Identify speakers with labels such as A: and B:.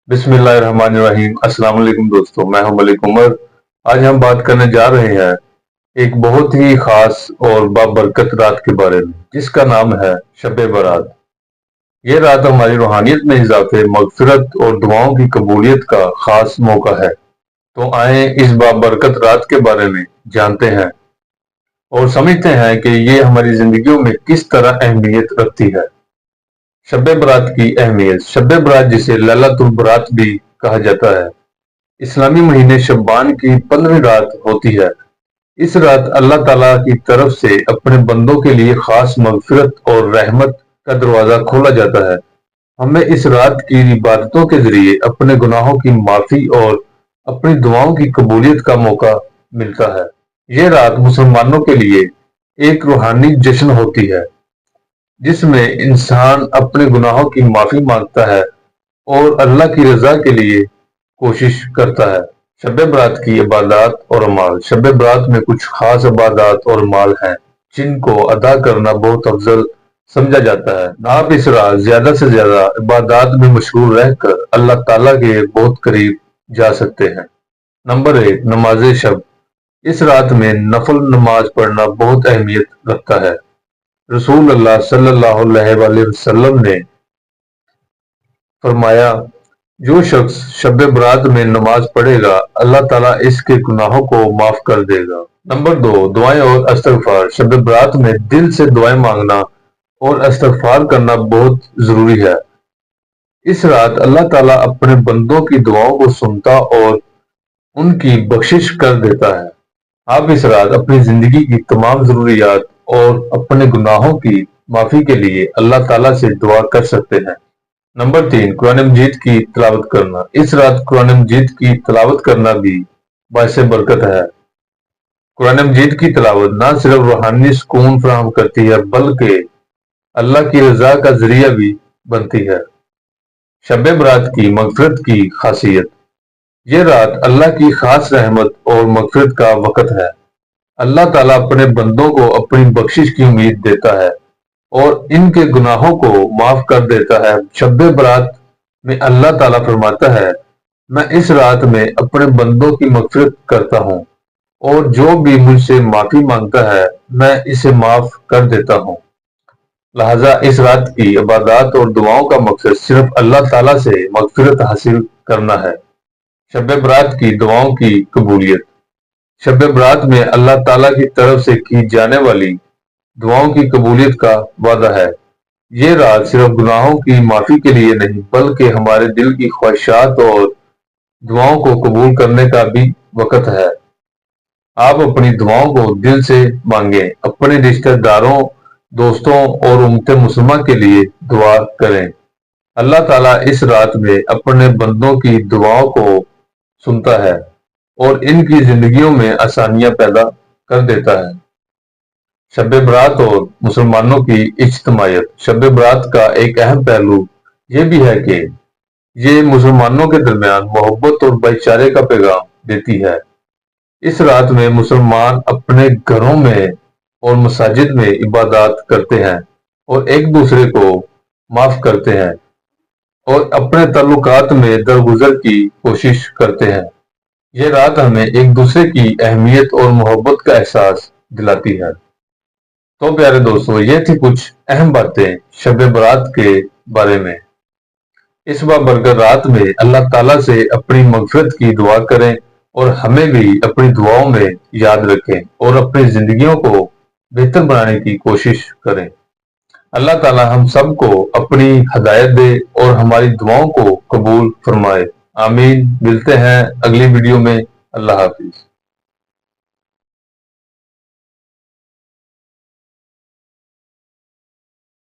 A: बिस्मिल्लाहिर्रहमानिर्रहीम। अस्सलाम वालेकुम दोस्तों, मैं हूं मलिक उमर। आज हम बात करने जा रहे हैं एक बहुत ही खास और बाबरकत रात के बारे में, जिसका नाम है शब बारात। ये रात हमारी रूहानियत में इजाफे, मगफिरत और दुआओं की कबूलियत का खास मौका है। तो आए इस बाबरकत रात के बारे में जानते हैं और समझते हैं कि ये हमारी जिंदगियों में किस तरह अहमियत रखती है। शब बारात की अहमियत। शब बारात जिसे लैलतुल बरात भी कहा जाता है, इस्लामी महीने शब्बान की 15वीं रात होती है। इस रात अल्लाह ताला की तरफ से अपने बंदों के लिए खास मगफिरत और रहमत का दरवाजा खोला जाता है। हमें इस रात की इबादतों के जरिए अपने गुनाहों की माफी और अपनी दुआओं की कबूलियत का मौका मिलता है। ये रात मुसलमानों के लिए एक रूहानी जश्न होती है, जिसमें इंसान अपने गुनाहों की माफी मांगता है और अल्लाह की रजा के लिए कोशिश करता है। शब बारात की इबादत और अमाल। शब बारात में कुछ खास इबादत और अमाल हैं, जिनको अदा करना बहुत अफजल समझा जाता है। आप इस रात ज्यादा से ज्यादा इबादत में मशगूल रहकर अल्लाह ताला के बहुत करीब जा सकते हैं। नंबर 1, नमाज शब। इस रात में नफल नमाज पढ़ना बहुत अहमियत रखता है। रसूल अल्लाह सल्लल्लाहु अलैहि वसल्लम ने फरमाया, जो शख्स शब बारात में नमाज पढ़ेगा, अल्लाह ताला इसके गुनाहों को माफ कर देगा। नंबर 2, दुआएं और इस्तगफार। शब बारात में दिल से दुआएं मांगना और इस्तगफार करना बहुत जरूरी है। इस रात अल्लाह ताला अपने बंदों की दुआओं को सुनता और उनकी बख्शिश कर देता है। आप इस रात अपनी जिंदगी की तमाम जरूरियात और अपने गुनाहों की माफी के लिए अल्लाह ताला से दुआ कर सकते हैं। नंबर 3, कुरान मजीद की तिलावत करना। इस रात कुरान मजीद की तिलावत करना भी बाइस बरकत है। कुरान मजीद की तिलावत न सिर्फ रूहानी सुकून फराहम करती है, बल्कि अल्लाह की रजा का जरिया भी बनती है। शब बारात की मगफिरत की खासियत। ये रात अल्लाह की खास रहमत और मगफिरत का वक़्त है। अल्लाह ताला अपने बंदों को अपनी बख्शिश की उम्मीद देता है और इनके गुनाहों को माफ कर देता है। शब बारात में अल्लाह ताला फरमाता है, मैं इस रात में अपने बंदों की मगफिरत करता हूँ और जो भी मुझसे माफी मांगता है, मैं इसे माफ कर देता हूँ। लिहाजा इस रात की इबादत और दुआओं का मकसद सिर्फ अल्लाह ताला से मगफिरत हासिल करना है। शब बारात की दुआओं की कबूलियत। शब बारात में अल्लाह ताला की तरफ से की जाने वाली दुआओं की कबूलियत का वादा है। ये रात सिर्फ गुनाहों की माफी के लिए नहीं, बल्कि हमारे दिल की ख्वाहिशात और दुआओं को कबूल करने का भी वक़्त है। आप अपनी दुआओं को दिल से मांगें, अपने रिश्तेदारों, दोस्तों और उम्मत मुसलमा के लिए दुआ करें। अल्लाह ताला इस रात में अपने बंदों की दुआओं को सुनता है और इनकी जिंदगियों में आसानियां पैदा कर देता है। शब बारात और मुसलमानों की इज्तिमायत। शब बारात का एक अहम पहलू ये भी है कि ये मुसलमानों के दरमियान मोहब्बत और भाईचारे का पैगाम देती है। इस रात में मुसलमान अपने घरों में और मसाजिद में इबादत करते हैं और एक दूसरे को माफ करते हैं और अपने ताल्लुकात में दरगुजर की कोशिश करते हैं। यह रात हमें एक दूसरे की अहमियत और मोहब्बत का एहसास दिलाती है। तो प्यारे दोस्तों, ये थी कुछ अहम बातें शब बारात के बारे में। इस बाबरकत रात में अल्लाह ताला से अपनी मगफिरत की दुआ करें और हमें भी अपनी दुआओं में याद रखें और अपनी जिंदगियों को बेहतर बनाने की कोशिश करें। अल्लाह ताला हम सबको अपनी हदायत दे और हमारी दुआओं को कबूल फरमाए। आमीन। मिलते हैं अगली वीडियो में। अल्लाह हाफिज।